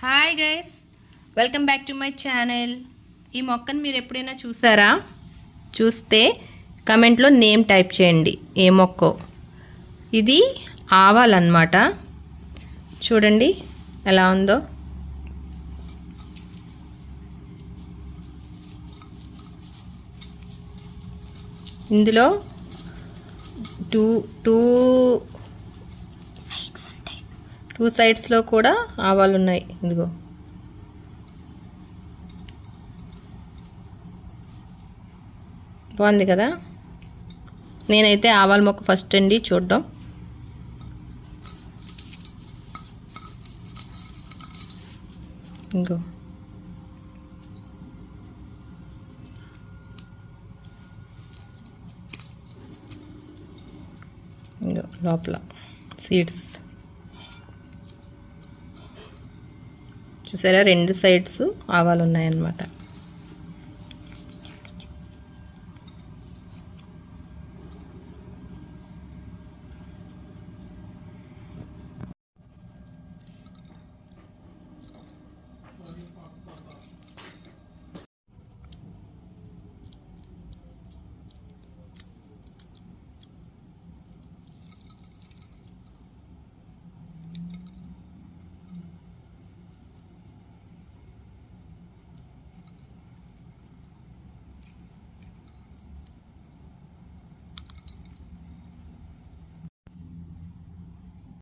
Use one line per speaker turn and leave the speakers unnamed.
Hi guys, welcome back to my channel. ఈ మొక్కను మీరు ఎప్పుడైనా చూసారా? చూస్తే కమెంట్లో నేమ్ టైప్ చేయండి, ఏ మొక్కో. ఇది ఆవాలన్నమాట. చూడండి ఎలా ఉందో. ఇందులో టూ సైడ్స్లో కూడా ఆవాలు ఉన్నాయి. ఇదిగో బాగుంది కదా. నేనైతే ఆవాల మొక్క ఫస్ట్ అండి చూడడం. ఇంకో లోపల సీడ్స్ చూసారా, రెండు సైడ్స్ ఆవాలు ఉన్నాయన్నమాట.